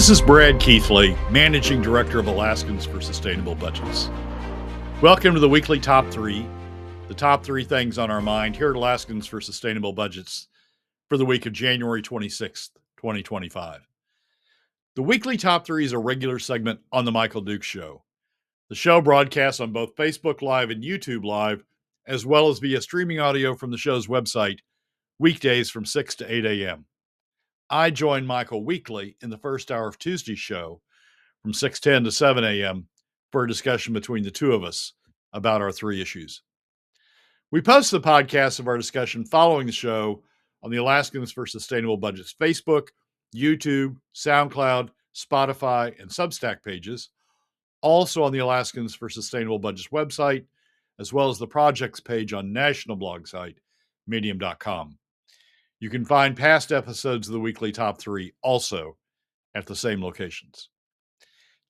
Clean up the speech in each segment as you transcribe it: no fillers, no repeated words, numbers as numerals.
This is Brad Keithley, Managing Director of Alaskans for Sustainable Budgets. Welcome to the weekly Top 3, the top 3 things on our mind here at Alaskans for Sustainable Budgets for the week of January 26th, 2025. The weekly Top 3 is a regular segment on The Michael Dukes Show. The show broadcasts on both Facebook Live and YouTube Live, as well as via streaming audio from the show's website, weekdays from 6 to 8 a.m. I join Michael weekly in the first hour of Tuesday's show from 6:10 to 7 a.m. for a discussion between the two of us about our 3 issues. We post the podcast of our discussion following the show on the Alaskans for Sustainable Budgets Facebook, YouTube, SoundCloud, Spotify, and Substack pages, also on the Alaskans for Sustainable Budgets website, as well as the projects page on national blog site, medium.com. You can find past episodes of the weekly Top 3 also at the same locations.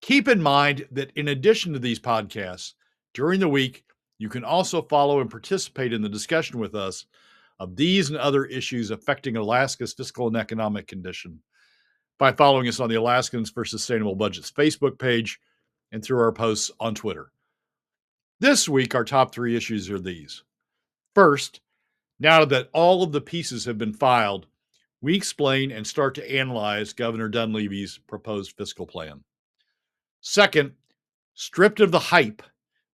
Keep in mind that in addition to these podcasts, during the week, you can also follow and participate in the discussion with us of these and other issues affecting Alaska's fiscal and economic condition by following us on the Alaskans for Sustainable Budgets Facebook page and through our posts on Twitter. This week, our top 3 issues are these. First, now that all of the pieces have been filed, we explain and start to analyze Governor Dunleavy's proposed fiscal plan. Second, stripped of the hype,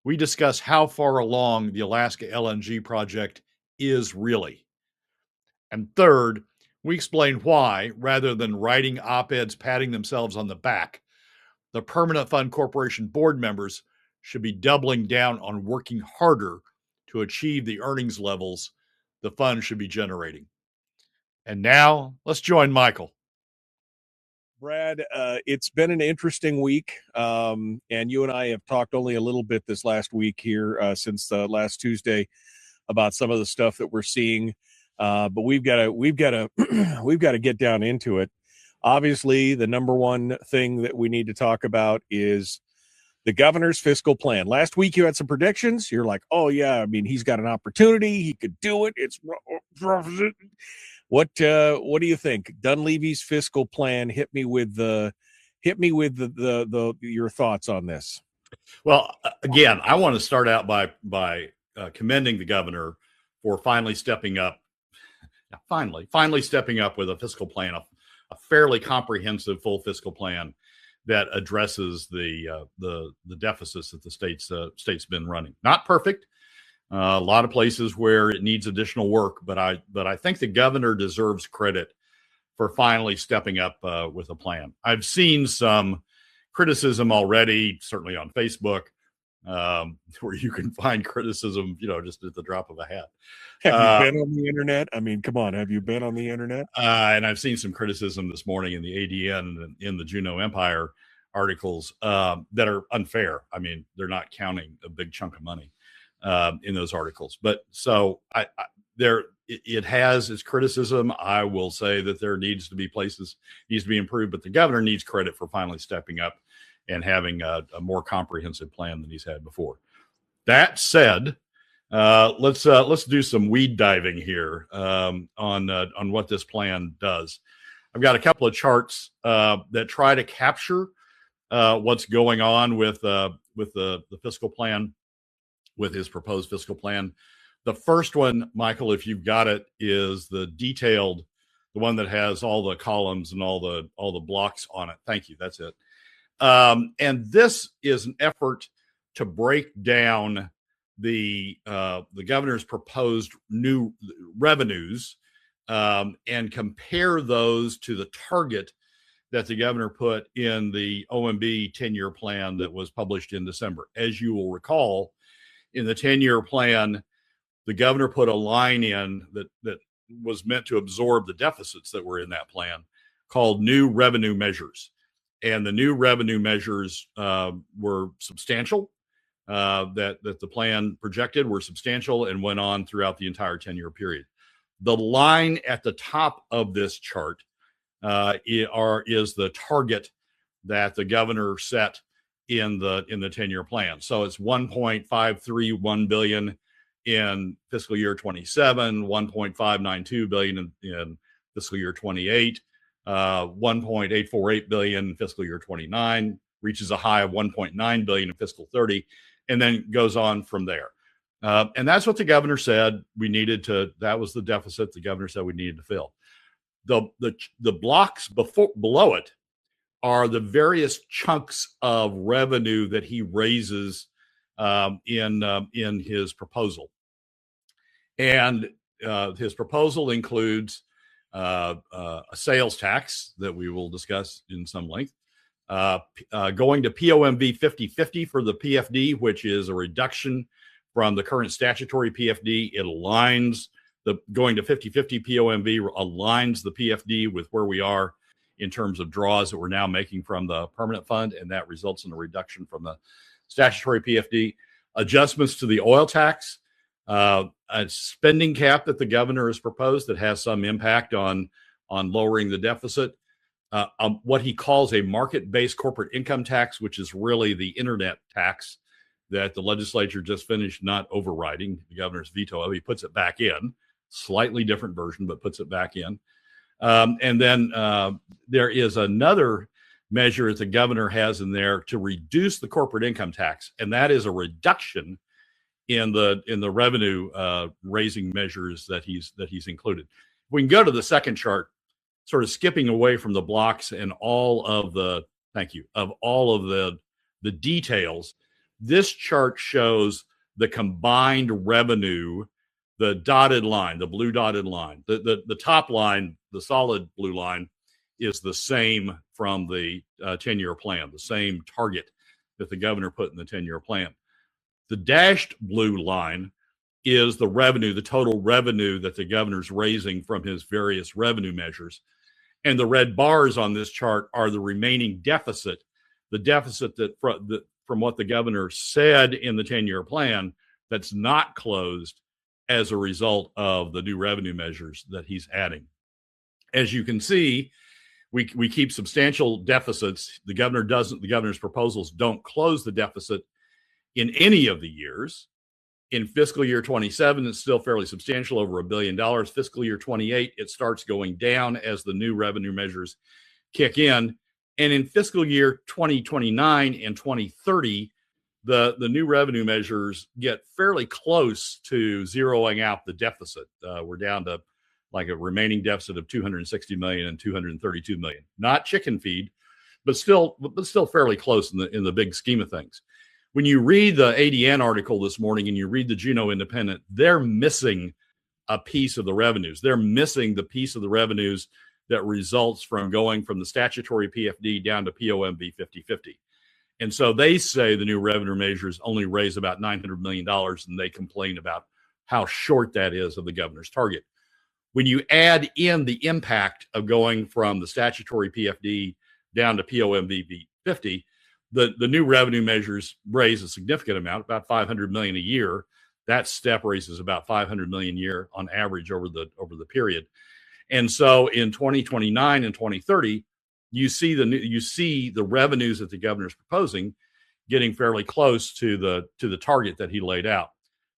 we discuss how far along the Alaska LNG project is really. And third, we explain why, rather than writing op-eds patting themselves on the back, the Permanent Fund Corporation board members should be doubling down on working harder to achieve the earnings levels the fund should be generating. And now, let's join Michael. Brad, it's been an interesting week, and you and I have talked only a little bit this last week here since last Tuesday about some of the stuff that we're seeing, but we've got to get down into it. Obviously, the number one thing that we need to talk about is the governor's fiscal plan. Last week, you had some predictions. You're like, oh, yeah, I mean, he's got an opportunity. He could do it. What do you think? Dunleavy's fiscal plan. Hit me with your thoughts on this. Well, again, I want to start out by commending the governor for finally stepping up. Finally stepping up with a fiscal plan, a fairly comprehensive, full fiscal plan that addresses the deficits that the state's been running. Not perfect. A lot of places where it needs additional work, but I think the governor deserves credit for finally stepping up with a plan. I've seen some criticism already, certainly on Facebook, where you can find criticism, just at the drop of a hat. Have you been on the internet? I mean, come on, have you been on the internet? And I've seen some criticism this morning in the ADN and in the Juneau Empire articles that are unfair. I mean, they're not counting a big chunk of money in those articles. But so it has its criticism. I will say that there needs to be improved, but the governor needs credit for finally stepping up and having a more comprehensive plan than he's had before. That said, let's do some weed diving here on what this plan does. I've got a couple of charts that try to capture what's going on with the fiscal plan, with his proposed fiscal plan. The first one, Michael, if you've got it, is the one that has all the columns and all the blocks on it. Thank you. That's it. And this is an effort to break down the governor's proposed new revenues and compare those to the target that the governor put in the OMB 10-year plan that was published in December. As you will recall, in the 10-year plan, the governor put a line in that was meant to absorb the deficits that were in that plan called new revenue measures. And the new revenue measures were substantial, that the plan projected were substantial and went on throughout the entire 10-year period. The line at the top of this chart is the target that the governor set in the 10-year plan. So it's $1.531 billion in fiscal year 27, $1.592 billion in fiscal year 28, 1.848 billion in fiscal year 29, reaches a high of 1.9 billion in fiscal 30, and then goes on from there. And that's what the governor said we needed to. That was the deficit the governor said we needed to fill. The blocks below it are the various chunks of revenue that he raises in his proposal, and his proposal includes a sales tax that we will discuss in some length, going to POMV 50/50 for the PFD, which is a reduction from the current statutory PFD. It aligns going to 50/50 POMV aligns the PFD with where we are in terms of draws that we're now making from the permanent fund, and that results in a reduction from the statutory PFD. Adjustments to the oil tax, a spending cap that the governor has proposed that has some impact on lowering the deficit. What he calls a market-based corporate income tax, which is really the internet tax that the legislature just finished not overriding the governor's veto of. He puts it back in, slightly different version, but puts it back in. And then there is another measure that the governor has in there to reduce the corporate income tax, and that is a reduction in the revenue raising measures that he's included. We can go to the second chart, sort of skipping away from the blocks and all of the details. This chart shows the combined revenue, the dotted line, the blue dotted line. The top line, the solid blue line, is the same from the 10-year plan, the same target that the governor put in the 10-year plan. The dashed blue line is the revenue, the total revenue that the governor's raising from his various revenue measures. And the red bars on this chart are the remaining deficit, the deficit that from what the governor said in the 10-year plan that's not closed as a result of the new revenue measures that he's adding. As you can see, we keep substantial deficits. The governor's proposals don't close the deficit in any of the years. In fiscal year 27, it's still fairly substantial, over $1 billion. Fiscal year 28, it starts going down as the new revenue measures kick in. And in fiscal year 2029 and 2030, the new revenue measures get fairly close to zeroing out the deficit. We're down to like a remaining deficit of 260 million and 232 million. Not chicken feed, but still fairly close in the big scheme of things. When you read the ADN article this morning and you read the Juneau Independent, they're missing a piece of the revenues. They're missing the piece of the revenues that results from going from the statutory PFD down to POMV 50/50. And so they say the new revenue measures only raise about $900 million, and they complain about how short that is of the governor's target. When you add in the impact of going from the statutory PFD down to POMV 50, the new revenue measures raise a significant amount, about $500 million a year. That step raises about $500 million a year on average over the period. And so in 2029 and 2030, you see the revenues that the governor's proposing getting fairly close to the target that he laid out.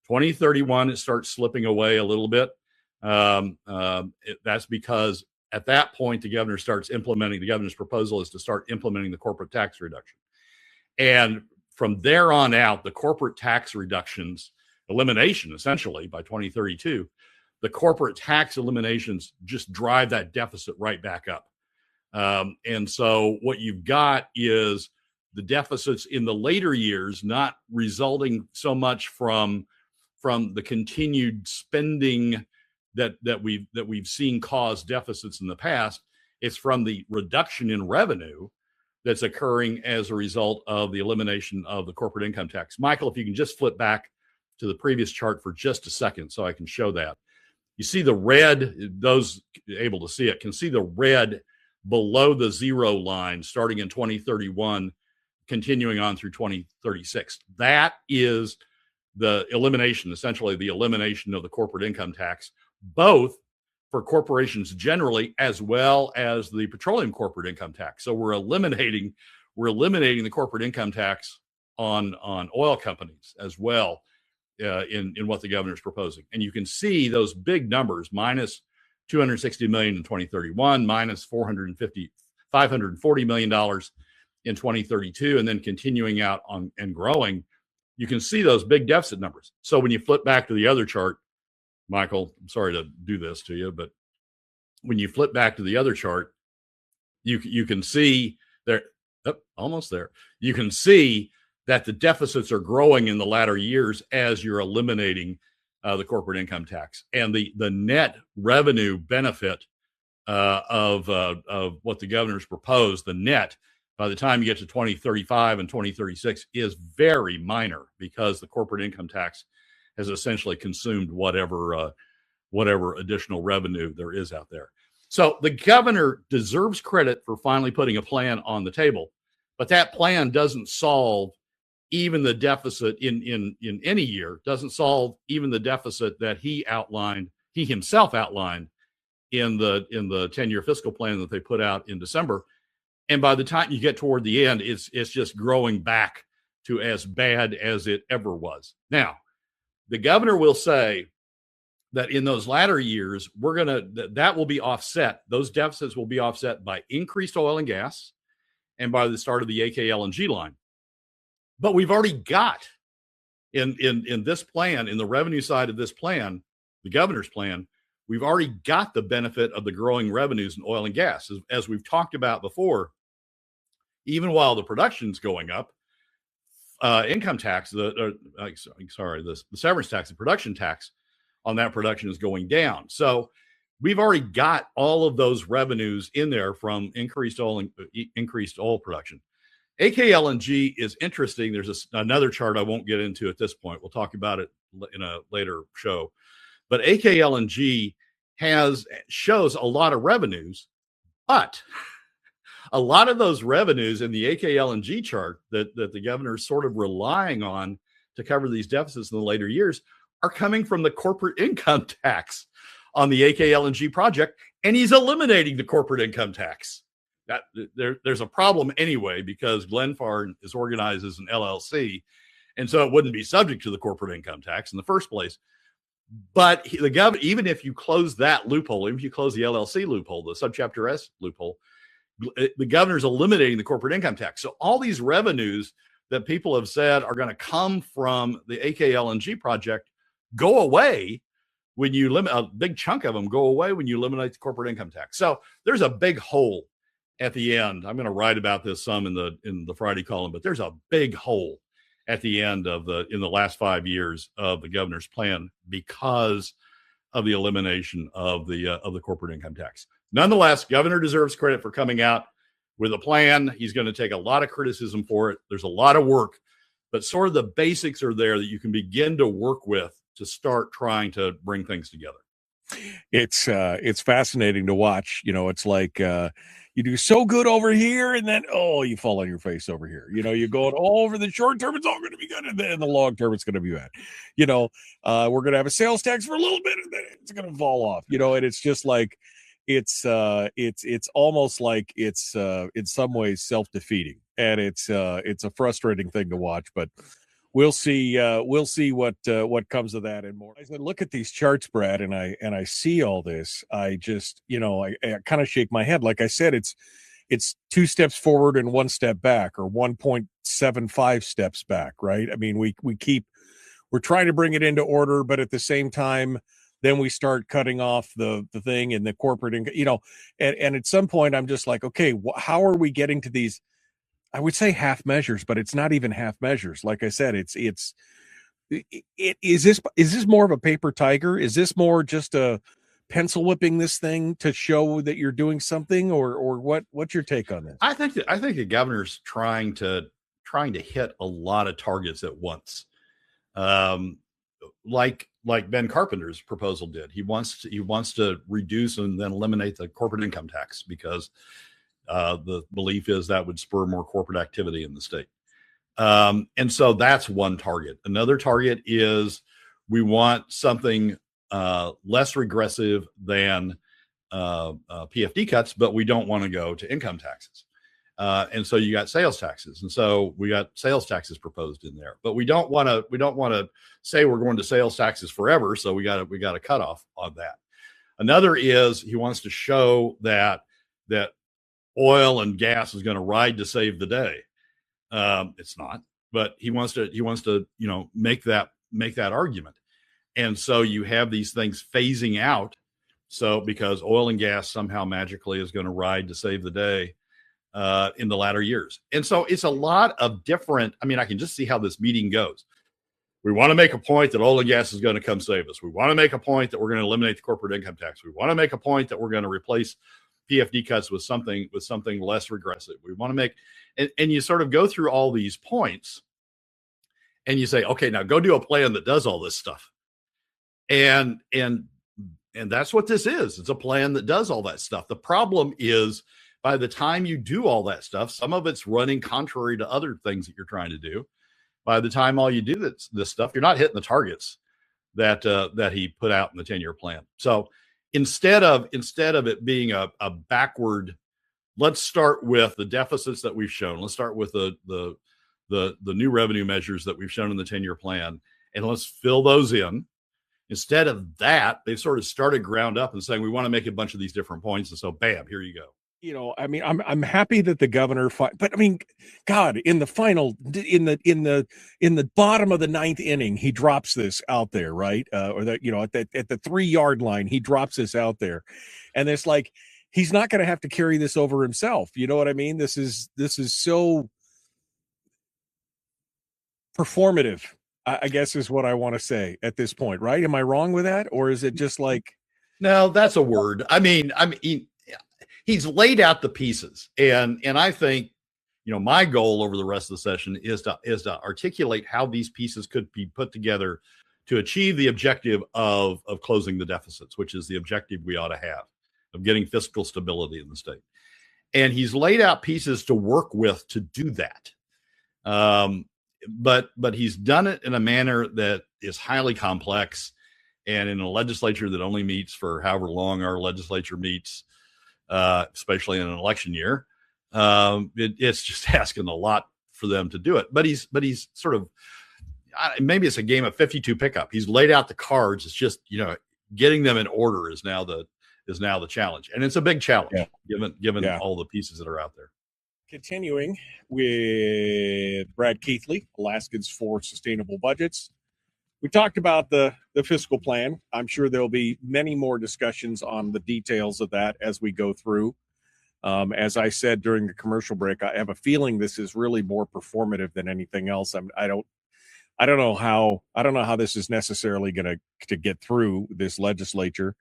2031, it starts slipping away a little bit. That's because at that point, the governor's proposal is to start implementing the corporate tax reduction. And from there on out, the corporate tax reductions, elimination essentially by 2032, the corporate tax eliminations just drive that deficit right back up. And so what you've got is the deficits in the later years not resulting so much from the continued spending that we've seen cause deficits in the past. It's from the reduction in revenue that's occurring as a result of the elimination of the corporate income tax. Michael, if you can just flip back to the previous chart for just a second so I can show that. You see the red, those able to see it can see the red below the zero line starting in 2031, continuing on through 2036. That is the elimination, essentially the elimination of the corporate income tax, both for corporations generally, as well as the petroleum corporate income tax. So we're eliminating the corporate income tax on oil companies as well in what the governor's proposing. And you can see those big numbers, minus $260 million in 2031, minus $540 million in 2032, and then continuing out on and growing. You can see those big deficit numbers. So when you flip back to the other chart, Michael, I'm sorry to do this to you, but when you flip back to the other chart, you can see there, almost there. You can see that the deficits are growing in the latter years as you're eliminating the corporate income tax, and the net revenue benefit of what the governor's proposed, the net by the time you get to 2035 and 2036 is very minor, because the corporate income tax has essentially consumed whatever additional revenue there is out there. So the governor deserves credit for finally putting a plan on the table, but that plan doesn't solve even the deficit in any year, doesn't solve even the deficit that he himself outlined in the 10-year fiscal plan that they put out in December. And by the time you get toward the end, it's just growing back to as bad as it ever was. Now, the governor will say that in those latter years, that will be offset. Those deficits will be offset by increased oil and gas and by the start of the AK LNG line. But we've already got in this plan, in the revenue side of this plan, the governor's plan, we've already got the benefit of the growing revenues in oil and gas. As we've talked about before, even while the production's going up, income tax, the severance tax, the production tax on that production is going down. So we've already got all of those revenues in there from increased oil production. AK LNG is interesting. There's another chart I won't get into at this point. We'll talk about it in a later show. But AK LNG shows a lot of revenues, but a lot of those revenues in the AK LNG chart that the governor is sort of relying on to cover these deficits in the later years are coming from the corporate income tax on the AK LNG project, and he's eliminating the corporate income tax. There's a problem anyway, because Glenfarne is organized as an LLC, and so it wouldn't be subject to the corporate income tax in the first place. But the governor, even if you close that loophole, even if you close the LLC loophole, the subchapter S loophole, the governor's eliminating the corporate income tax. So all these revenues that people have said are going to come from the AK LNG project go away when you limit, a big chunk of them go away when you eliminate the corporate income tax. So there's a big hole at the end. I'm going to write about this some in the Friday column, but there's a big hole at the end in the last 5 years of the governor's plan because of the elimination of the corporate income tax. Nonetheless, governor deserves credit for coming out with a plan. He's going to take a lot of criticism for it. There's a lot of work, but sort of the basics are there that you can begin to work with to start trying to bring things together. It's fascinating to watch. It's like you do so good over here, and then you fall on your face over here. You're going over the short term, it's all going to be good, and then the long term, it's going to be bad. We're going to have a sales tax for a little bit, and then it's going to fall off. And it's just like it's almost like it's in some ways self-defeating, and it's a frustrating thing to watch, but. We'll see what comes of that and more. As I look at these charts, Brad, and I see all this, I just, I kind of shake my head. Like I said, it's 2 steps forward and 1 step back, or 1.75 steps back, right? I mean, we're trying to bring it into order, but at the same time, then we start cutting off the thing and the corporate, and at some point I'm just like, okay, how are we getting to these? I would say half measures, but it's not even half measures. Like I said, is this more of a paper tiger? Is this more just a pencil whipping this thing to show that you're doing something, or what's your take on this? I think the governor's trying to hit a lot of targets at once. Like Ben Carpenter's proposal did. He wants to reduce and then eliminate the corporate income tax because the belief is that would spur more corporate activity in the state. And so that's one target. Another target is we want something less regressive than PFD cuts, but we don't want to go to income taxes. And so you got sales taxes. And so we got sales taxes proposed in there, but we don't want to say we're going to sales taxes forever. So we got a cutoff on that. Another is he wants to show that oil and gas is going to ride to save the day. It's not, but he wants to make that argument. And so you have these things phasing out. So because oil and gas somehow magically is going to ride to save the day in the latter years. And so it's a lot of different. I mean, I can just see how this meeting goes. We want to make a point that oil and gas is going to come save us. We want to make a point that we're going to eliminate the corporate income tax. We want to make a point that we're going to replace PFD cuts with something less regressive. We want to make, and you sort of go through all these points and you say, okay, now go do a plan that does all this stuff. And that's what this is. It's a plan that does all that stuff. The problem is by the time you do all that stuff, some of it's running contrary to other things that you're trying to do. By the time all you do this stuff, you're not hitting the targets that he put out in the 10-year plan. So instead of it being a backward, let's start with the deficits that we've shown. Let's start with the new revenue measures that we've shown in the 10-year plan, and let's fill those in. Instead of that, they've sort of started ground up and saying, we want to make a bunch of these different points. And so bam, here you go. I mean, I'm happy that the governor, but I mean, God, in the final, in the bottom of the ninth inning, he drops this out there, right? Or that, at the 3-yard line, he drops this out there, and it's like he's not going to have to carry this over himself. You know what I mean? This is so performative, I guess is what I want to say at this point, right? Am I wrong with that, or is it just like? No, that's a word. I mean, he's laid out the pieces, and I think, my goal over the rest of the session is to articulate how these pieces could be put together to achieve the objective of closing the deficits, which is the objective we ought to have of getting fiscal stability in the state. And he's laid out pieces to work with to do that. But he's done it in a manner that is highly complex, and in a legislature that only meets for however long our legislature meets, especially in an election year, it's just asking a lot for them to do it. But he's sort of, maybe it's a game of 52 pickup. He's laid out the cards. It's just, getting them in order is now the challenge, and it's a big challenge given all the pieces that are out there. Continuing with Brad Keithley, Alaskans for Sustainable Budgets. We talked about the fiscal plan. I'm sure there'll be many more discussions on the details of that as we go through. As I said during the commercial break, I have a feeling this is really more performative than anything else. I don't know how this is necessarily going to get through this legislature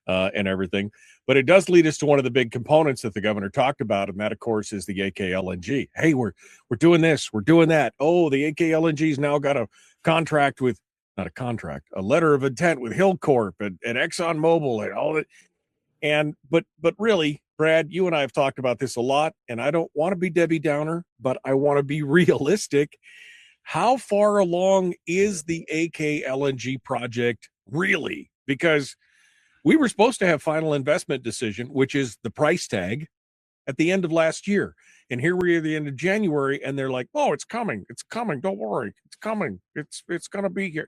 and everything. But it does lead us to one of the big components that the governor talked about, and that, of course, is the AK LNG. Hey, we're doing this, we're doing that. Oh, the AK LNG's now got a contract with, not a contract, a letter of intent with Hillcorp and ExxonMobil and all that. And but really, Brad, you and I have talked about this a lot, and I don't want to be Debbie Downer, but I want to be realistic. How far along is the AK LNG project really? Because we were supposed to have final investment decision, which is the price tag, at the end of last year. And here we are at the end of January, and they're like, oh, it's coming. It's coming. Don't worry. It's coming. It's going to be here.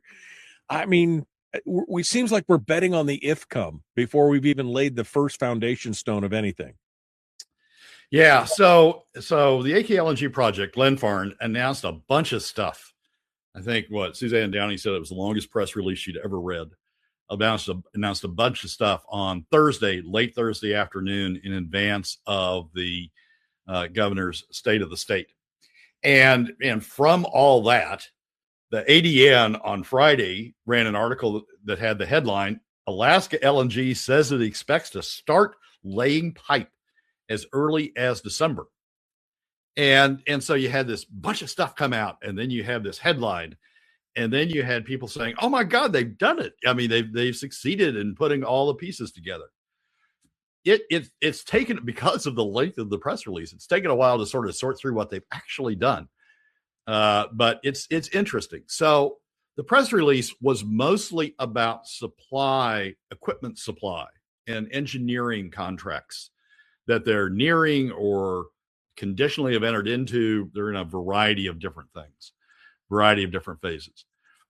I mean, we seems like we're betting on the if come before we've even laid the first foundation stone of anything. Yeah. So the AK LNG project, Glenfarne, announced a bunch of stuff. I think Suzanne Downey said it was the longest press release she'd ever read. Announced a bunch of stuff on Thursday, late Thursday afternoon, in advance of the governor's state of the state. And from all that, the ADN on Friday ran an article that had the headline, Alaska LNG says it expects to start laying pipe as early as December. And so you had this bunch of stuff come out, and then you have this headline. And then you had people saying, oh, my God, they've done it. I mean, they've succeeded in putting all the pieces together. It's taken, because of the length of the press release, it's taken a while to sort of sort through what they've actually done. But it's interesting. So the press release was mostly about equipment supply and engineering contracts that they're nearing or conditionally have entered into. They're in a variety of different things. Variety of different phases,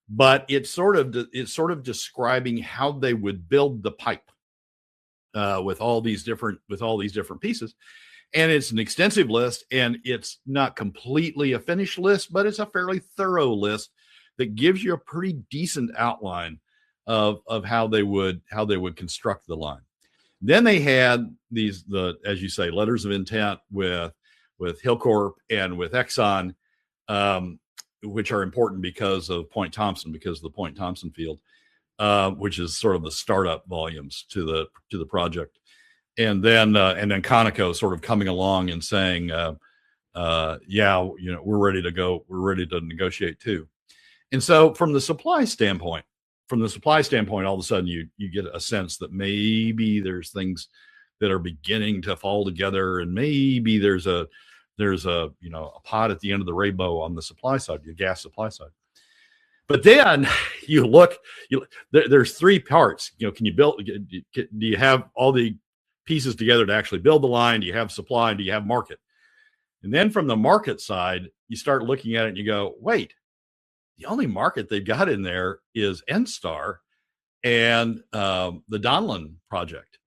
but it's sort of describing how they would build the pipe. with all these different pieces. And it's an extensive list, and it's not completely a finished list, but it's a fairly thorough list that gives you a pretty decent outline of how they would construct the line. Then they had as you say, letters of intent with Hillcorp and with Exxon, which are important because of Point Thompson field, which is sort of the startup volumes to the project. And then Conoco sort of coming along and saying, we're ready to go. We're ready to negotiate too. And so from the supply standpoint, all of a sudden you get a sense that maybe there's things that are beginning to fall together, and maybe there's a pot at the end of the rainbow on the supply side, the gas supply side. But then there's three parts. Can you build? Do you have all the pieces together to actually build the line? Do you have supply? Do you have market? And then from the market side, you start looking at it and you go, wait, the only market they've got in there is NSTAR and the Donlin project.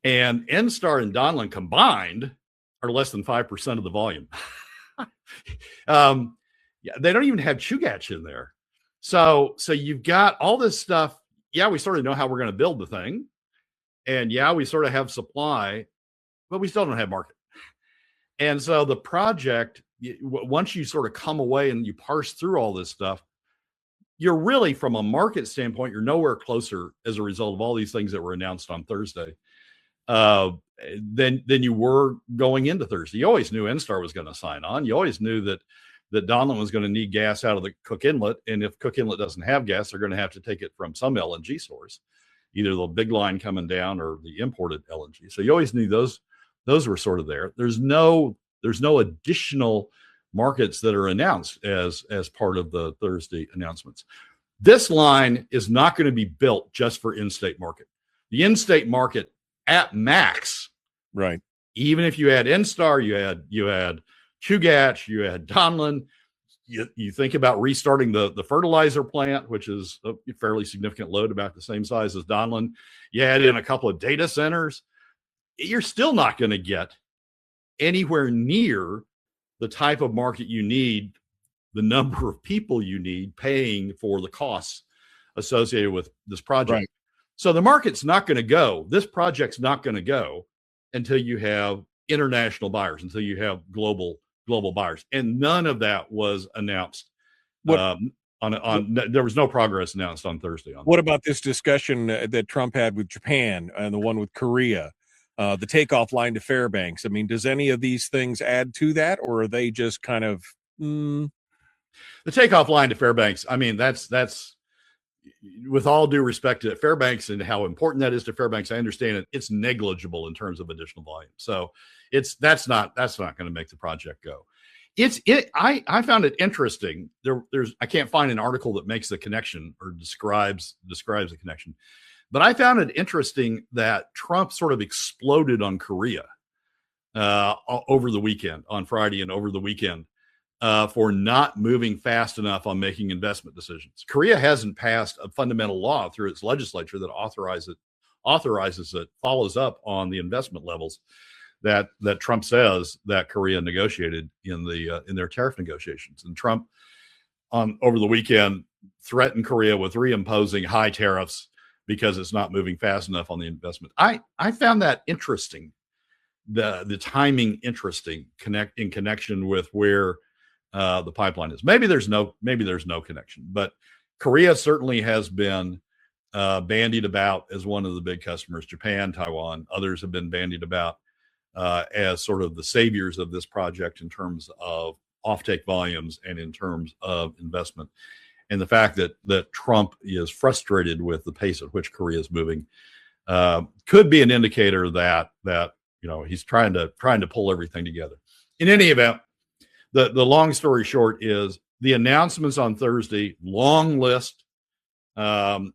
And NSTAR and Donlin combined are less than 5% of the volume. They don't even have Chugach in there. So you've got all this stuff. Yeah, we sort of know how we're going to build the thing. And yeah, we sort of have supply, but we still don't have market. And so the project, once you sort of come away and you parse through all this stuff, you're really, from a market standpoint, you're nowhere closer as a result of all these things that were announced on Thursday than you were going into Thursday. You always knew NSTAR was going to sign on. You always knew that Donlin was going to need gas out of the Cook Inlet. And if Cook Inlet doesn't have gas, they're going to have to take it from some LNG source, either the big line coming down or the imported LNG. So you always knew those were sort of there. There's no additional markets that are announced as part of the Thursday announcements. This line is not going to be built just for in-state market. The in-state market at max, right? Even if you had NSTAR, you had Chugach, you had Donlin. You think about restarting the fertilizer plant, which is a fairly significant load, about the same size as Donlin. You add in a couple of data centers. You're still not going to get anywhere near the type of market you need, the number of people you need paying for the costs associated with this project. Right. So the market's not going to go. This project's not going to go until you have international buyers, until you have global buyers. And none of that was announced. There was no progress announced on Thursday. What about this discussion that Trump had with Japan and the one with Korea? The takeoff line to Fairbanks. I mean, does any of these things add to that, or are they just kind of the takeoff line to Fairbanks? I mean, that's with all due respect to Fairbanks and how important that is to Fairbanks. I understand it. It's negligible in terms of additional volume. So that's not going to make the project go. I found it interesting. I can't find an article that makes the connection or describes the connection. But I found it interesting that Trump sort of exploded on Korea over the weekend, on Friday and over the weekend, for not moving fast enough on making investment decisions. Korea hasn't passed a fundamental law through its legislature that authorizes it, follows up on the investment levels that Trump says that Korea negotiated in their tariff negotiations. And Trump over the weekend threatened Korea with reimposing high tariffs because it's not moving fast enough on the investment. I found that interesting, the timing interesting, in connection with where the pipeline is. Maybe there's no connection, but Korea certainly has been bandied about as one of the big customers. Japan, Taiwan, others have been bandied about as sort of the saviors of this project in terms of offtake volumes and in terms of investment. And the fact that Trump is frustrated with the pace at which Korea is moving could be an indicator that he's trying to pull everything together. In any event, the long story short is the announcements on Thursday, long list, and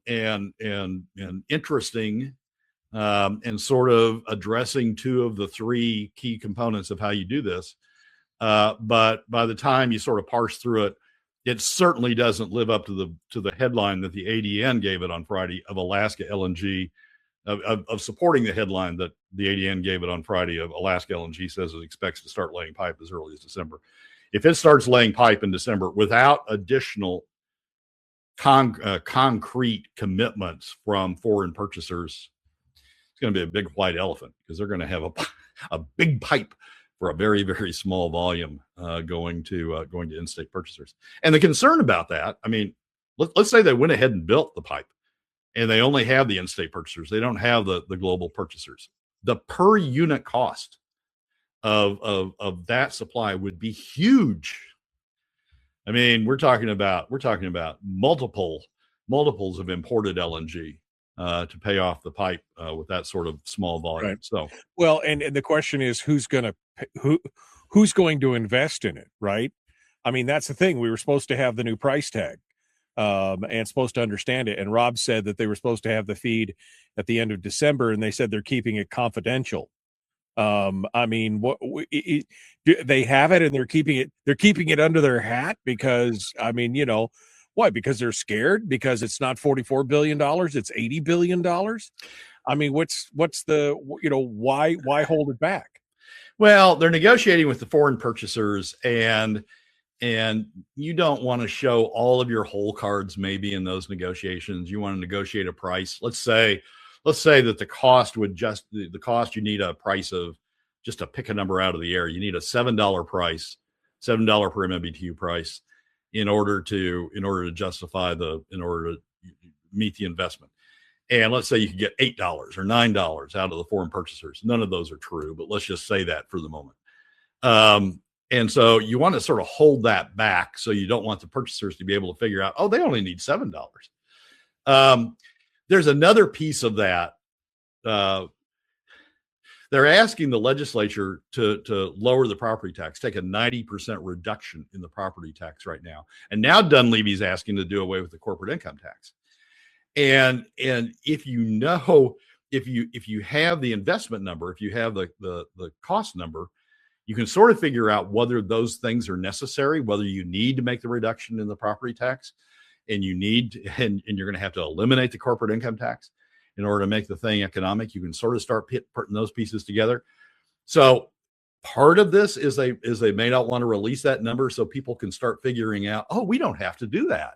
interesting, and sort of addressing two of the three key components of how you do this. But by the time you sort of parse through it, it certainly doesn't live up to the headline that the ADN gave it on Friday of Alaska LNG of supporting the headline that the ADN gave it on Friday of Alaska LNG says it expects to start laying pipe as early as December. If it starts laying pipe in December without additional concrete commitments from foreign purchasers, it's going to be a big white elephant because they're going to have a big pipe for a very, very small volume going to in-state purchasers. And the concern about that, I mean, let's say they went ahead and built the pipe and they only have the in-state purchasers. They don't have the global purchasers. The per unit cost of that supply would be huge. I mean, we're talking about multiples of imported LNG to pay off the pipe with that sort of small volume. Right. So, well, and the question is who's going to invest in it, right? I mean, that's the thing. We were supposed to have the new price tag and supposed to understand it. And Rob said that they were supposed to have the feed at the end of December, and they said they're keeping it confidential. I mean, they have it and they're keeping it under their hat because, I mean, you know, why? Because they're scared because it's not $44 billion. It's $80 billion. I mean, what's the, you know, why hold it back? Well, they're negotiating with the foreign purchasers and you don't want to show all of your whole cards maybe in those negotiations. You want to negotiate a price. Let's say that the cost would just the cost, you need a price of, just to pick a number out of the air, you need a $7 price, $7 per MMBTU price in order to meet the investment. And let's say you could get $8 or $9 out of the foreign purchasers. None of those are true, but let's just say that for the moment. And so you want to sort of hold that back so you don't want the purchasers to be able to figure out, oh, they only need $7. There's another piece of that. They're asking the legislature to lower the property tax, take a 90% reduction in the property tax right now. And now Dunleavy's asking to do away with the corporate income tax. And if you have the investment number, if you have the cost number, you can sort of figure out whether those things are necessary, whether you need to make the reduction in the property tax, and you're going to have to eliminate the corporate income tax in order to make the thing economic. You can sort of start putting those pieces together. So part of this is they may not want to release that number so people can start figuring out, oh, we don't have to do that.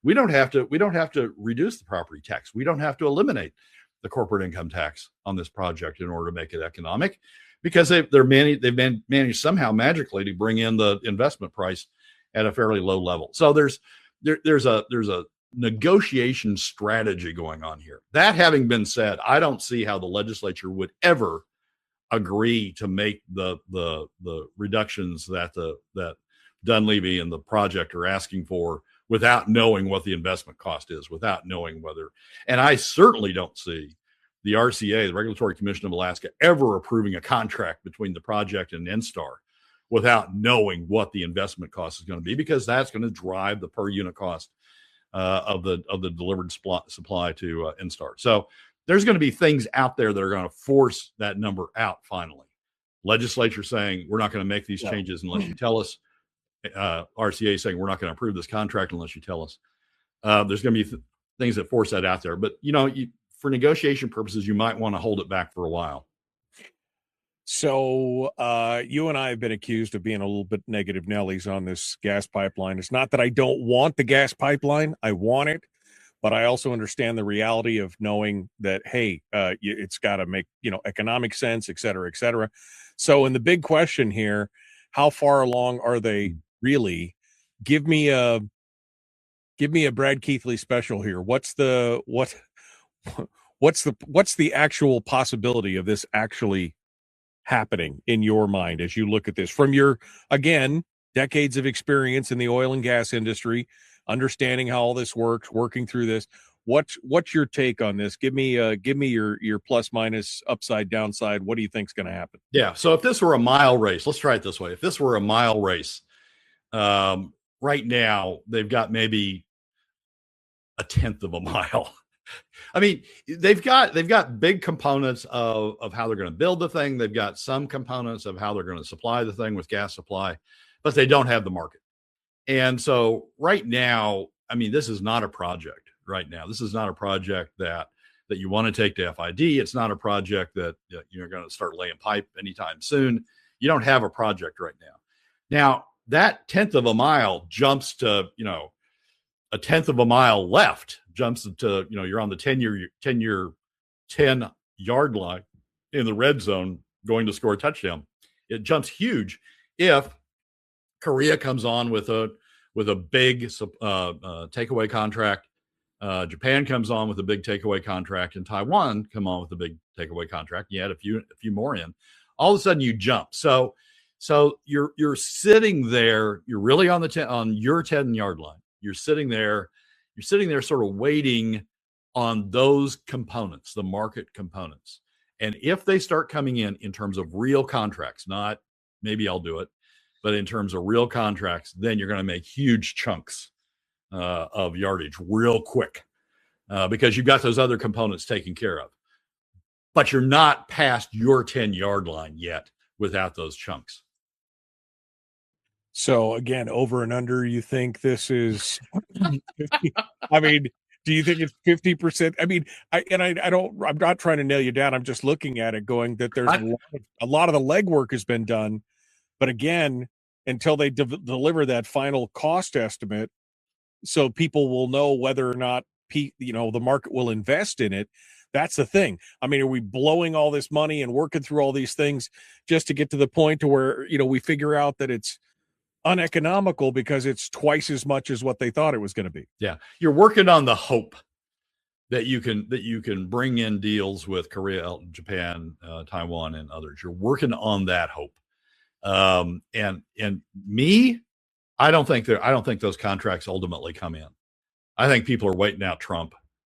We don't have to reduce the property tax. We don't have to eliminate the corporate income tax on this project in order to make it economic, because they've managed somehow magically to bring in the investment price at a fairly low level. So there's a negotiation strategy going on here. That having been said, I don't see how the legislature would ever agree to make the reductions that Dunleavy and the project are asking for without knowing what the investment cost is, without knowing whether, and I certainly don't see the RCA, the Regulatory Commission of Alaska, ever approving a contract between the project and NSTAR without knowing what the investment cost is going to be, because that's going to drive the per unit cost of the delivered supply to NSTAR. So there's going to be things out there that are going to force that number out finally. Legislature saying we're not going to make these changes unless you tell us. RCA saying we're not going to approve this contract unless you tell us. There's going to be things that force that out there. But, for negotiation purposes, you might want to hold it back for a while. So you and I have been accused of being a little bit negative Nellies on this gas pipeline. It's not that I don't want the gas pipeline. I want it. But I also understand the reality of knowing that, hey, it's got to make, economic sense, et cetera, et cetera. So in the big question here, how far along are they really? Give me a Brad Keithley special here. What's the actual possibility of this actually happening in your mind as you look at this from your, again, decades of experience in the oil and gas industry, understanding how all this works, working through this? What's your take on this? Give me your plus minus upside downside. What do you think's going to happen? Yeah. So if this were a mile race, let's try it this way. If this were a mile race, right now they've got maybe a tenth of a mile. I mean, they've got big components of how they're going to build the thing. They've got some components of how they're going to supply the thing with gas supply, but they don't have the market. And so right now, I mean, this is not a project right now. This is not a project that that you want to take to FID. It's not a project that you're going to start laying pipe anytime soon. You don't have a project right now. Now, that 1/10 of a mile jumps to, a 1/10 of a mile left, jumps to, you're on the 10-yard line in the red zone going to score a touchdown. It jumps huge if Korea comes on with a big takeaway contract. Japan comes on with a big takeaway contract, and Taiwan come on with a big takeaway contract. You add a few more in, all of a sudden you jump. So you're sitting there. You're really on your 10-yard line. You're sitting there sort of waiting on those components, the market components. And if they start coming in terms of real contracts, not maybe I'll do it, but in terms of real contracts, then you're going to make huge chunks of yardage real quick because you've got those other components taken care of. But you're not past your 10-yard line yet without those chunks. So again, over and under, you think this is 50? I mean, do you think it's 50%? I mean, I'm not trying to nail you down. I'm just looking at it going that there's a lot of the legwork has been done. But again, until they deliver that final cost estimate, so people will know whether or not the market will invest in it. That's the thing. I mean, are we blowing all this money and working through all these things just to get to the point to where we figure out that it's uneconomical because it's twice as much as what they thought it was going to be? Yeah, you're working on the hope that you can bring in deals with Korea, Japan, Taiwan, and others. You're working on that hope. And me, I don't think those contracts ultimately come in. I think people are waiting out Trump,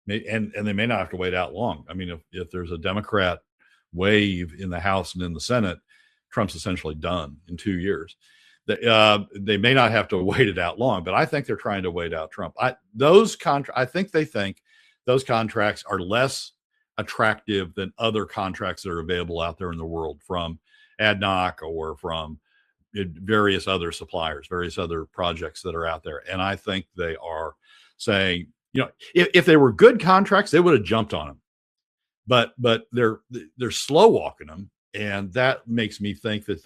and they may not have to wait out long. I mean, if there's a Democrat wave in the House and in the Senate, Trump's essentially done in 2 years. They may not have to wait it out long, but I think they're trying to wait out Trump. I think they think those contracts are less attractive than other contracts that are available out there in the world from ADNOC or from various other suppliers, various other projects that are out there. And I think they are saying, if they were good contracts, they would have jumped on them. But they're slow walking them, and that makes me think that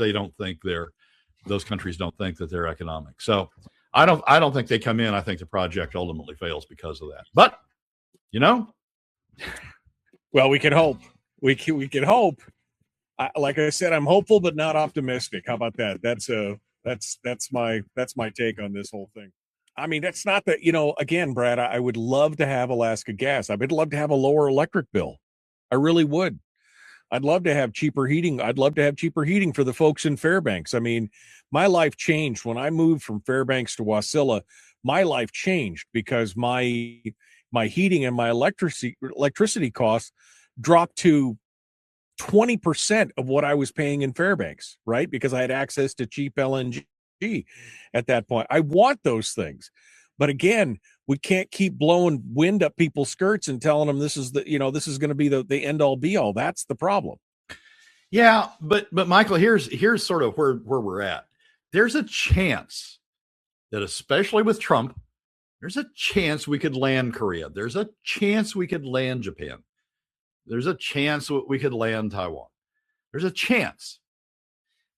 those countries don't think that they're economic. So I don't think they come in. I think the project ultimately fails because of that. But well, we can hope. We can hope. Like I said, I'm hopeful but not optimistic. How about that? That's my take on this whole thing. I mean, that's not that, again, Brad, I would love to have Alaska gas. I would love to have a lower electric bill. I really would. I'd love to have cheaper heating. I'd love to have cheaper heating for the folks in Fairbanks. I mean, my life changed when I moved from Fairbanks to Wasilla. My life changed because my heating and my electricity costs dropped to 20% of what I was paying in Fairbanks, right? Because I had access to cheap LNG at that point. I want those things. But again, we can't keep blowing wind up people's skirts and telling them this is going to be the end all be all. That's the problem. Yeah, but Michael, here's sort of where we're at. There's a chance that, especially with Trump, there's a chance we could land Korea. There's a chance we could land Japan. There's a chance we could land Taiwan. There's a chance.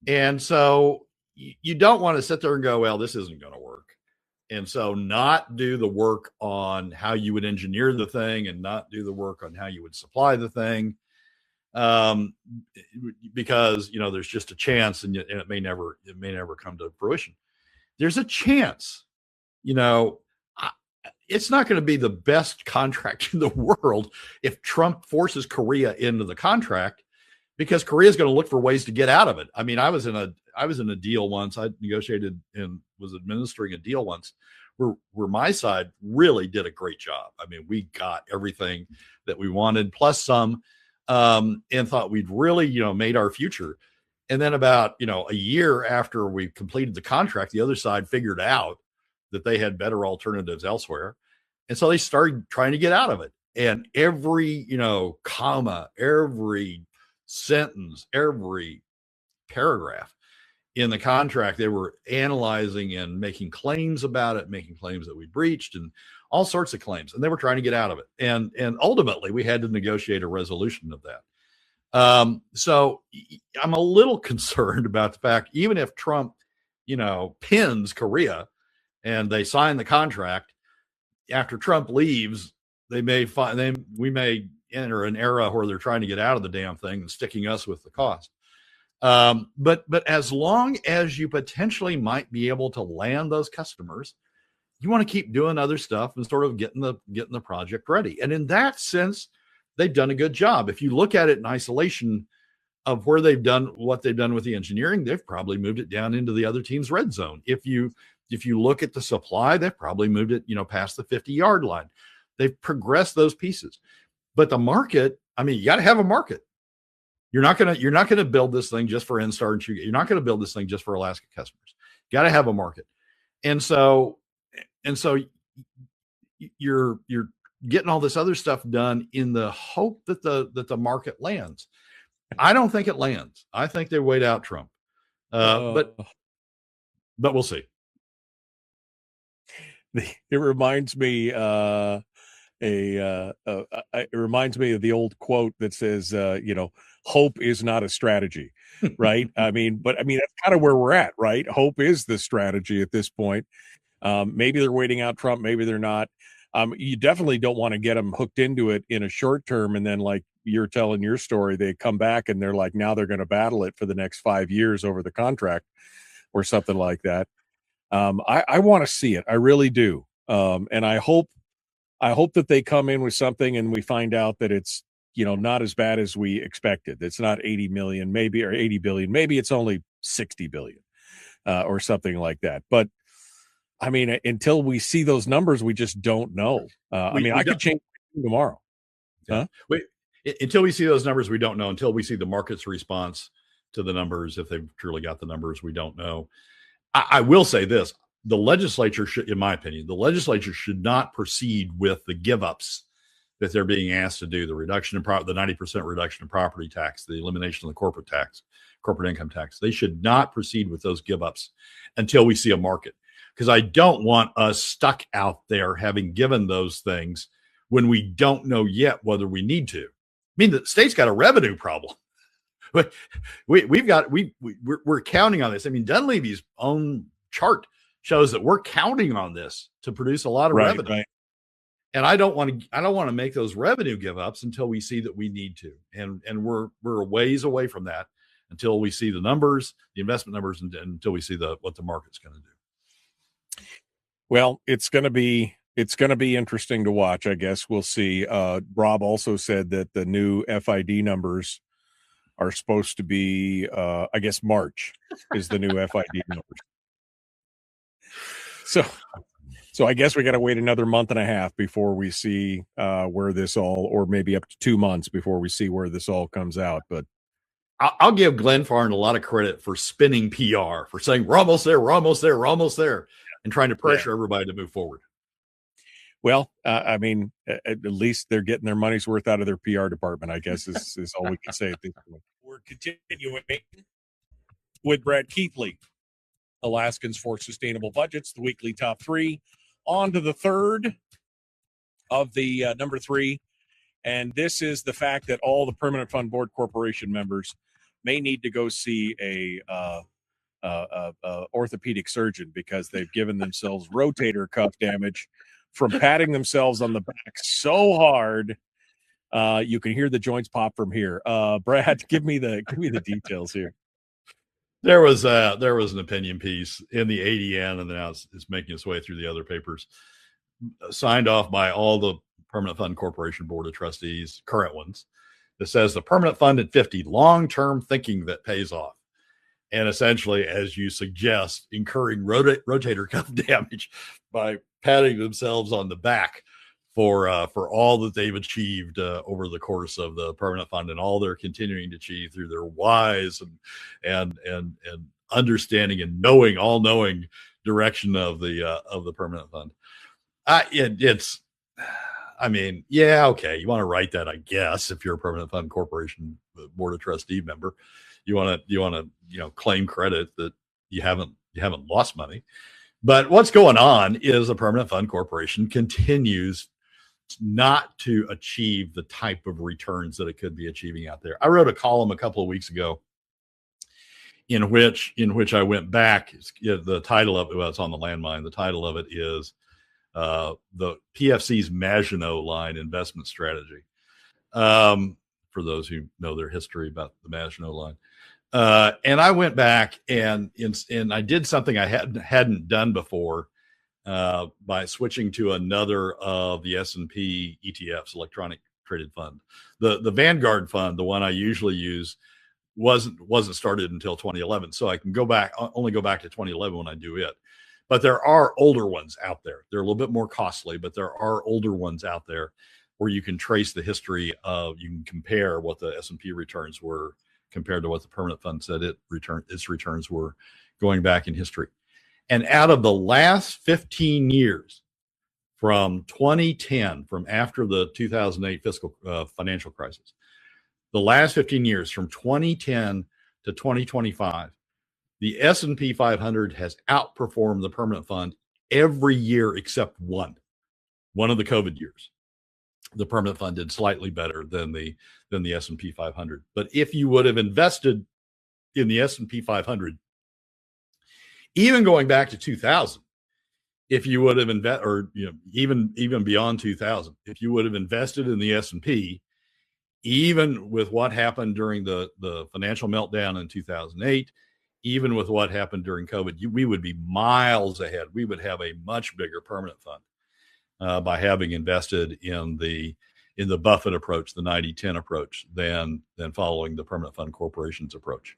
And so you don't want to sit there and go, well, this isn't going to work. And so not do the work on how you would engineer the thing and not do the work on how you would supply the thing. Because, there's just a chance and it may never come to fruition. There's a chance, it's not going to be the best contract in the world if Trump forces Korea into the contract, because Korea is going to look for ways to get out of it. I mean, I was in a deal once. I negotiated and was administering a deal once where my side really did a great job. I mean, we got everything that we wanted plus some, and thought we'd really, made our future. And then about, a year after we completed the contract, the other side figured out that they had better alternatives elsewhere. And so they started trying to get out of it. And every, comma, every sentence, every paragraph in the contract, they were analyzing and making claims about it, making claims that we breached and all sorts of claims, and they were trying to get out of it. And ultimately, we had to negotiate a resolution of that. So I'm a little concerned about the fact, even if Trump, pins Korea and they sign the contract, after Trump leaves, we may enter an era where they're trying to get out of the damn thing and sticking us with the cost. But as long as you potentially might be able to land those customers, you want to keep doing other stuff and sort of getting the project ready. And in that sense, they've done a good job. If you look at it in isolation of where they've done what they've done with the engineering, they've probably moved it down into the other team's red zone. If you look at the supply, they've probably moved it, past the 50-yard line. They've progressed those pieces. But the market, you got to have a market. You're not gonna build this thing just for NSTAR and You're not going to build this thing just for Alaska customers. You got to have a market. And so you're getting all this other stuff done in the hope that the market lands. I don't think it lands. I think they wait out Trump. But we'll see. It reminds me it reminds me of the old quote that says, hope is not a strategy, right? But that's kind of where we're at, right? Hope is the strategy at this point. Maybe they're waiting out Trump, maybe they're not. You definitely don't want to get them hooked into it in a short term, and then, like you're telling your story, they come back and they're like, now they're going to battle it for the next 5 years over the contract or something like that. I want to see it. I really do. And I hope that they come in with something and we find out that it's, not as bad as we expected. It's not 80 million, maybe, or 80 billion. Maybe it's only 60 billion or something like that. But until we see those numbers, we just don't know. I could change tomorrow. Yeah. Huh? Until we see those numbers, we don't know. Until we see the market's response to the numbers, if they've truly got the numbers, we don't know. I will say this. The legislature should, in my opinion, should not proceed with the give-ups that they're being asked to do. The reduction in the 90% reduction in property tax, the elimination of the corporate income tax. They should not proceed with those give-ups until we see a market. Because I don't want us stuck out there having given those things when we don't know yet whether we need to. The state's got a revenue problem. We're counting on this. Dunleavy's own chart shows that we're counting on this to produce a lot of revenue. Right. And I don't want to make those revenue give ups until we see that we need to. And we're a ways away from that until we see the numbers, the investment numbers, and until we see what the market's going to do. Well, it's going to be interesting to watch. I guess we'll see. Rob also said that the new FID numbers are supposed to be, March is the new FID numbers. So I guess we got to wait another month and a half before we see where this all, or maybe up to 2 months before we see where this all comes out. But I'll give Glenn Farn a lot of credit for spinning PR, for saying we're almost there, and trying to pressure everybody to move forward. Well, at least they're getting their money's worth out of their PR department, I guess, is all we can say at this point. We're continuing with Brad Keithley, Alaskans for Sustainable Budgets, the weekly top three. On to the third of the number three. And this is the fact that all the Permanent Fund Board Corporation members may need to go see a orthopedic surgeon because they've given themselves rotator cuff damage from patting themselves on the back so hard you can hear the joints pop from here. Brad, give me the details here. There was an opinion piece in the ADN, and now it's making its way through the other papers, signed off by all the Permanent Fund Corporation Board of Trustees, current ones, that says the permanent fund at 50, long-term thinking that pays off. And essentially, as you suggest, incurring rotator cuff damage by patting themselves on the back for all that they've achieved over the course of the permanent fund and all they're continuing to achieve through their wise and understanding and all-knowing direction of the permanent fund. Okay, you want to write that, I guess, if you're a Permanent Fund Corporation Board of Trustee member. You want to claim credit that you haven't lost money. But what's going on is the Permanent Fund Corporation continues not to achieve the type of returns that it could be achieving out there. I wrote a column a couple of weeks ago in which I went back. The title of it, well, it's on the landmine. The title of it is the PFC's Maginot Line investment strategy. For those who know their history about the Maginot Line. And I went back and I did something I hadn't done before by switching to another of the S&P ETFs, electronic traded fund. The Vanguard fund, the one I usually use, wasn't started until 2011, so I can only go back to 2011 when I do it. But there are older ones out there. They're a little bit more costly, but there are older ones out there where you can trace the history of, you can compare what the S&P returns were compared to what the permanent fund said its returns were going back in history. And out of the last 15 years, from 2010, from after the 2008 fiscal financial crisis, the last 15 years, from 2010 to 2025, the S&P 500 has outperformed the permanent fund every year except one of the COVID years. The permanent fund did slightly better than the S&P 500. But if you would have invested in the S&P 500, even going back to 2000, if you would have even beyond 2000, if you would have invested in the S&P, even with what happened during the financial meltdown in 2008, even with what happened during COVID, we would be miles ahead. We would have a much bigger permanent fund by having invested in the Buffett approach, the 90-10 approach, than following the Permanent Fund Corporation's approach.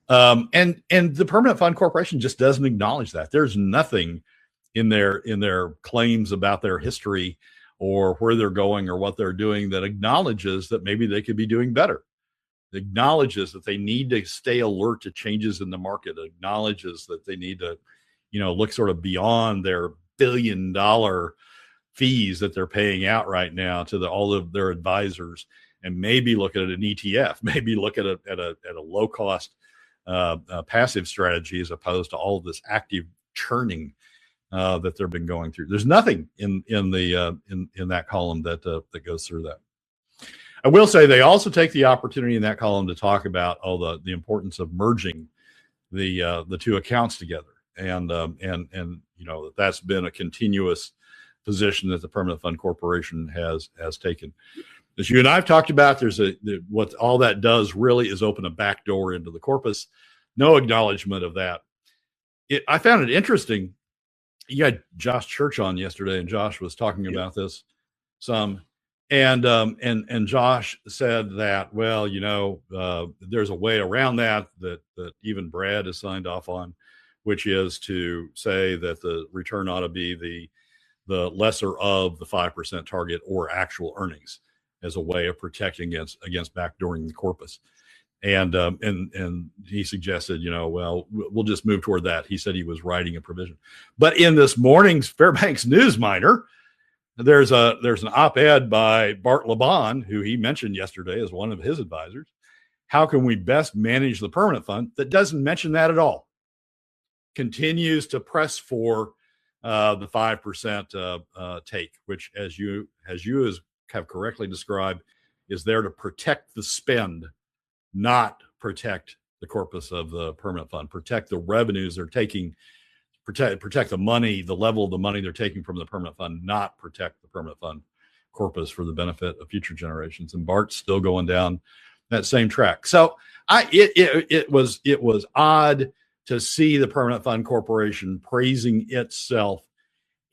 And the Permanent Fund Corporation just doesn't acknowledge that. There's nothing in their claims about their history or where they're going or what they're doing that acknowledges that maybe they could be doing better. It acknowledges that they need to stay alert to changes in the market. It acknowledges that they need to, look sort of beyond their billion-dollar fees that they're paying out right now to all of their advisors, and maybe look at an ETF, maybe look at a low-cost passive strategy as opposed to all of this active churning that they've been going through. There's nothing in that column that goes through that. I will say they also take the opportunity in that column to talk about all the importance of merging the two accounts together, and that's been a continuous position that the Permanent Fund Corporation has taken. As you and I've talked about, what all that does really is open a back door into the corpus. No acknowledgement of that. I found it interesting. You had Josh Church on yesterday, and Josh was talking about this some. And Josh said that, well, there's a way around that even Brad has signed off on, which is to say that the return ought to be the lesser of the 5% target or actual earnings as a way of protecting against backdooring the corpus. And he suggested, we'll just move toward that. He said he was writing a provision. But in this morning's Fairbanks News Miner, there's an op-ed by Bart Laban, who he mentioned yesterday as one of his advisors. How can we best manage the permanent fund? That doesn't mention that at all. Continues to press for the 5% take, which, as you have correctly described, is there to protect the spend, not protect the corpus of the permanent fund, protect the revenues they're taking, protect the money, the level of the money they're taking from the permanent fund, not protect the permanent fund corpus for the benefit of future generations. And Bart's still going down that same track. So it was odd to see the Permanent Fund Corporation praising itself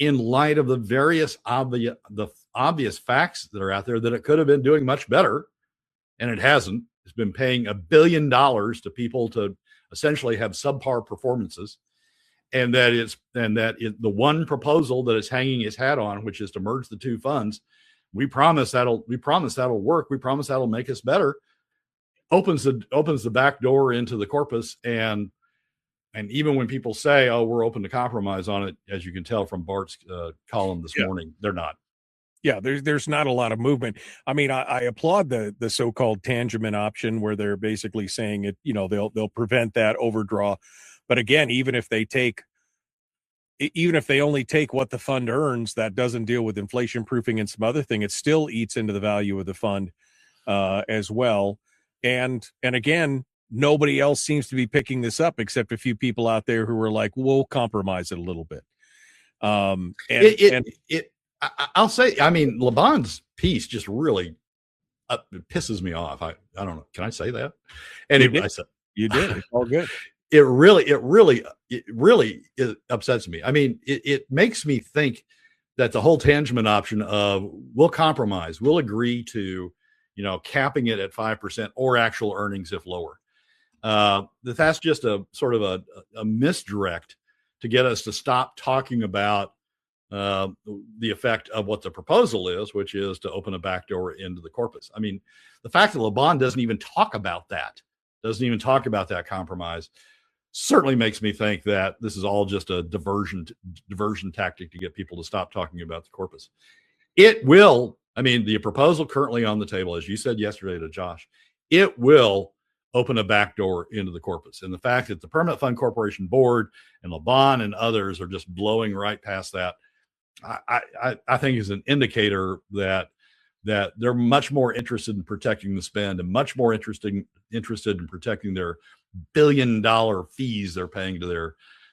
in light of the various obvious facts that are out there that it could have been doing much better, and it hasn't. It's been paying $1 billion to people to essentially have subpar performances, and that the one proposal that it's hanging its hat on, which is to merge the two funds, we promise that'll work. We promise that'll make us better. Opens the back door into the corpus, and even when people say, "Oh, we're open to compromise on it," as you can tell from Bart's column this morning, they're not. Yeah, there's not a lot of movement. I mean, I applaud the so-called tangent option, where they're basically saying it. They'll prevent that overdraw. But again, even if they only take what the fund earns, that doesn't deal with inflation proofing and some other thing. It still eats into the value of the fund as well. And again, nobody else seems to be picking this up except a few people out there who are like, we'll compromise it a little bit. I'll say, I mean, LeBon's piece just really it pisses me off. I don't know. Can I say that? Anyway, I said you did. It's all good. It really upsets me. I mean, it makes me think that the whole tangent option of we'll compromise, we'll agree to, capping it at 5% or actual earnings if lower. That's just a sort of a misdirect to get us to stop talking about the effect of what the proposal is, which is to open a backdoor into the corpus. I mean, the fact that LeBon doesn't even talk about that compromise certainly makes me think that this is all just a diversion tactic to get people to stop talking about the corpus. It will, I mean, the proposal currently on the table, as you said yesterday to Josh, it will open a backdoor into the corpus. And the fact that the Permanent Fund Corporation Board and LeBon and others are just blowing right past that, I think is an indicator that they're much more interested in protecting the spend and much more interested in protecting their billion-dollar fees they're paying to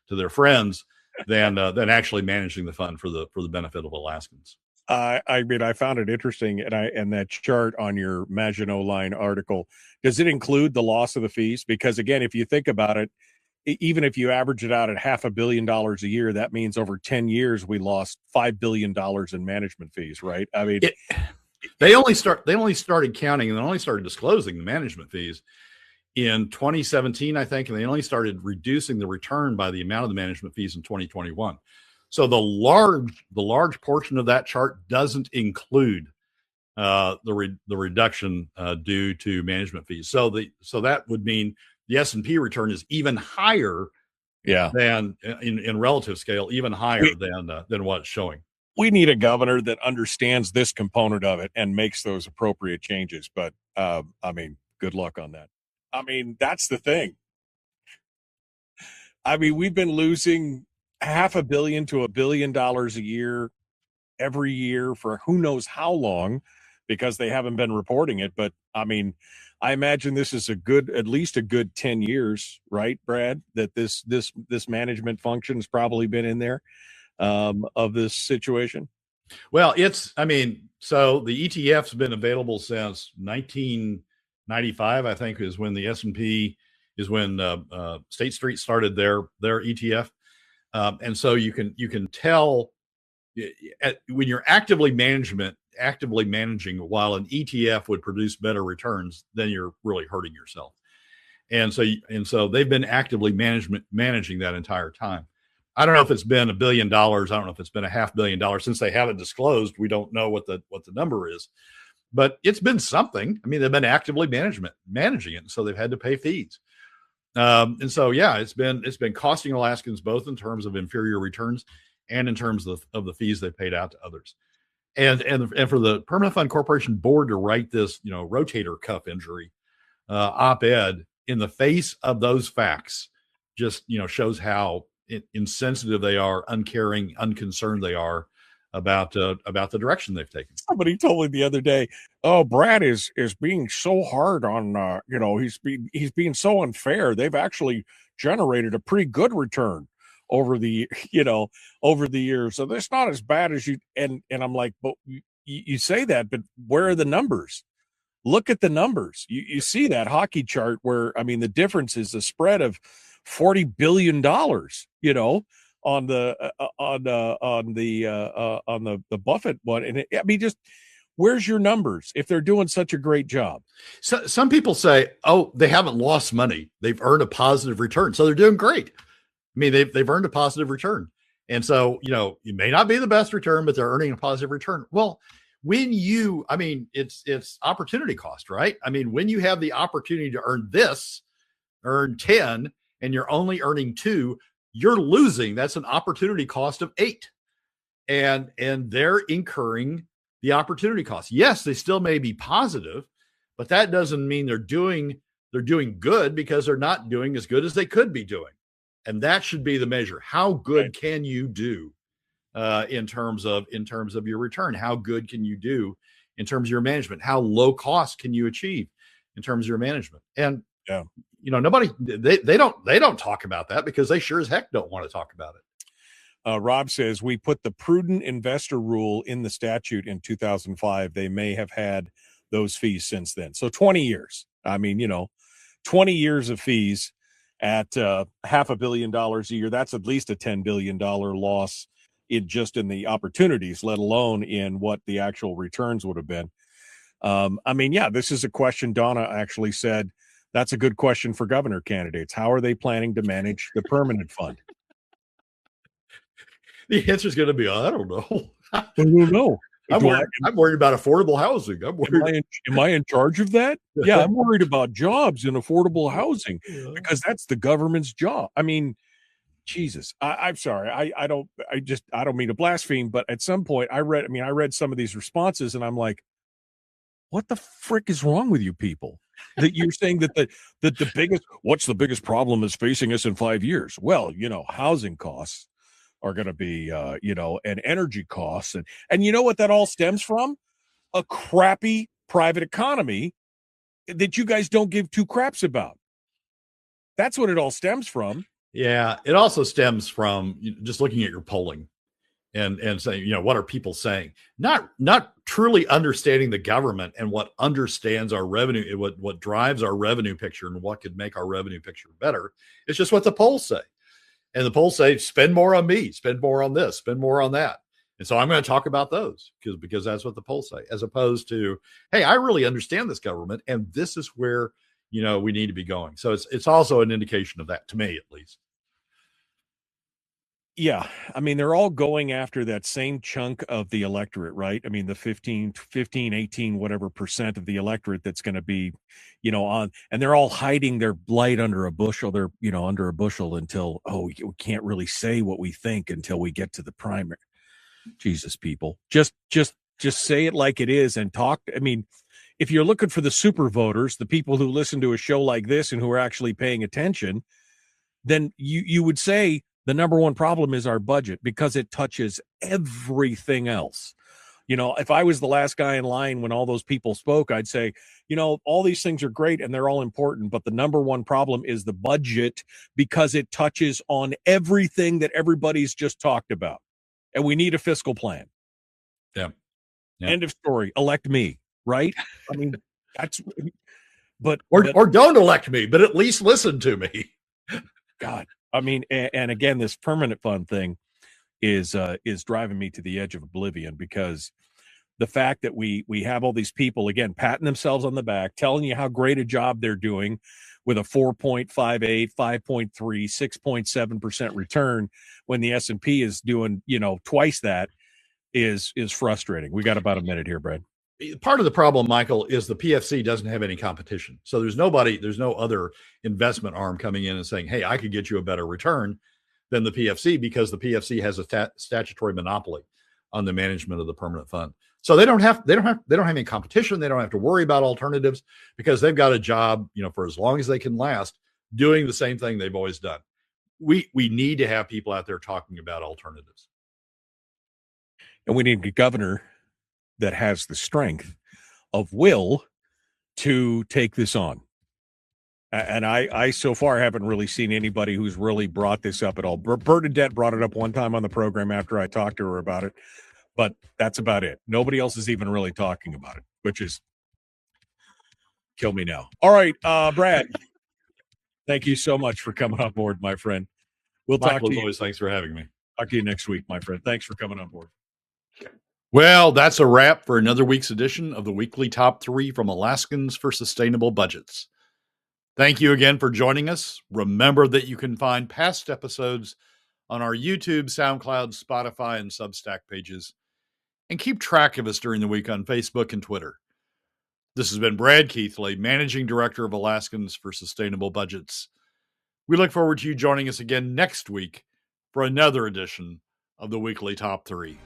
their friends than actually managing the fund for the benefit of Alaskans. I mean, I found it interesting, and that chart on your Maginot Line article, does it include the loss of the fees? Because again, if you think about it, even if you average it out at $500 million a year, that means over 10 years we lost $5 billion in management fees, right? I mean, they only started counting and they only started disclosing the management fees in 2017, I think, and they only started reducing the return by the amount of the management fees in 2021. So the large portion of that chart doesn't include the reduction due to management fees. So that would mean the S&P return is even higher, than in relative scale, even higher than what it's showing. We need a governor that understands this component of it and makes those appropriate changes. But I mean, good luck on that. I mean, that's the thing. I mean, we've been losing $500 million to $1 billion a year every year for who knows how long, because they haven't been reporting it. But I mean, I imagine this is at least a good 10 years, right, Brad, that this management function has probably been in there of this situation. Well, so the ETF's been available since 1995, I think, is when the S&P is when State Street started their ETF. And so you can tell when you're actively managing while an ETF would produce better returns, then you're really hurting yourself. And so they've been actively managing that entire time. I don't know if it's been $1 billion. I don't know if it's been $500 million. Since they haven't disclosed, we don't know what the number is, but it's been something. I mean, they've been actively managing it, so they've had to pay fees. And so, yeah, it's been costing Alaskans both in terms of inferior returns and in terms of the fees they paid out to others. And for the Permanent Fund Corporation Board to write this, rotator cuff injury op-ed in the face of those facts just, shows how insensitive they are, uncaring, unconcerned they are about the direction they've taken. Somebody told me the other day, "Oh, Brad is being so hard on, he's being so unfair. They've actually generated a pretty good return over the years. So that's not as bad as you." And I'm like, but you say that, but where are the numbers? Look at the numbers. You see that hockey chart where, I mean, the difference is a spread of $40 billion, on the Buffett one. And I mean, just where's your numbers if they're doing such a great job? So some people say, oh, they haven't lost money. They've earned a positive return. So they're doing great. I mean, they've earned a positive return. And so, it may not be the best return, but they're earning a positive return. Well, it's opportunity cost, right? I mean, when you have the opportunity to earn 10 and you're only earning 2, you're losing. That's an opportunity cost of 8. And they're incurring the opportunity cost. Yes, they still may be positive, but that doesn't mean they're doing good, because they're not doing as good as they could be doing. And that should be the measure. How good can you do in terms of your return? How good can you do in terms of your management? How low cost can you achieve in terms of your management? And nobody they don't talk about that because they sure as heck don't want to talk about it. Rob says we put the prudent investor rule in the statute in 2005. They may have had those fees since then. So 20 years. I mean, 20 years of fees at $500 million a year. That's at least a $10 billion loss in the opportunities, let alone in what the actual returns would have been. This is a question Donna actually said. That's a good question for governor candidates. How are they planning to manage the permanent fund? The answer is going to be, I don't know. I don't know. I'm worried about affordable housing. Am I in charge of that? Yeah, I'm worried about jobs and affordable housing because that's the government's job. I mean, Jesus, I'm sorry. I don't mean to blaspheme, but at some point I read some of these responses and I'm like, what the frick is wrong with you people? That you're saying that what's the biggest problem is facing us in 5 years? Well, housing costs are going to be, and energy costs. And you know what that all stems from? A crappy private economy that you guys don't give two craps about. That's what it all stems from. Yeah. It also stems from just looking at your polling and saying, what are people saying? Not truly understanding the government and what understands our revenue, what drives our revenue picture and what could make our revenue picture better. It's just what the polls say. And the polls say, spend more on me, spend more on this, spend more on that. And so I'm going to talk about those because that's what the polls say, as opposed to, hey, I really understand this government and this is where, we need to be going. So it's also an indication of that, to me, at least. Yeah. I mean, they're all going after that same chunk of the electorate, right? I mean, the 15, 18, whatever percent of the electorate that's going to be, and they're all hiding their light under a bushel. They're, under a bushel until, we can't really say what we think until we get to the primary. Jesus, people, just say it like it is and talk. I mean, if you're looking for the super voters, the people who listen to a show like this and who are actually paying attention, then you would say, the number one problem is our budget because it touches everything else. If I was the last guy in line when all those people spoke, I'd say, all these things are great and they're all important, but the number one problem is the budget because it touches on everything that everybody's just talked about. And we need a fiscal plan. Yeah. End of story. Elect me, right? I mean, but don't elect me, but at least listen to me. God. I mean, and again, this permanent fund thing is driving me to the edge of oblivion because the fact that we have all these people, again, patting themselves on the back, telling you how great a job they're doing with a 4.58, 5.3, 6.7% return when the S&P is doing, twice that is frustrating. We got about a minute here, Brad. Part of the problem, Michael, is the PFC doesn't have any competition. So there's no other investment arm coming in and saying, hey, I could get you a better return than the PFC because the PFC has a statutory monopoly on the management of the permanent fund. So they don't have any competition. They don't have to worry about alternatives because they've got a job, for as long as they can last doing the same thing they've always done. We need to have people out there talking about alternatives. And we need a governor that has the strength of will to take this on. And I so far haven't really seen anybody who's really brought this up at all. Bernadette brought it up one time on the program after I talked to her about it, but that's about it. Nobody else is even really talking about it, which is kill me now. All right, Brad, thank you so much for coming on board, my friend. We'll talk to you. Always, thanks for having me. Talk to you next week, my friend. Thanks for coming on board. Well, that's a wrap for another week's edition of the weekly top 3 from Alaskans for Sustainable Budgets. Thank you again for joining us. Remember that you can find past episodes on our YouTube, SoundCloud, Spotify, and Substack pages, and keep track of us during the week on Facebook and Twitter. This has been Brad Keithley, Managing Director of Alaskans for Sustainable Budgets. We look forward to you joining us again next week for another edition of the weekly top 3.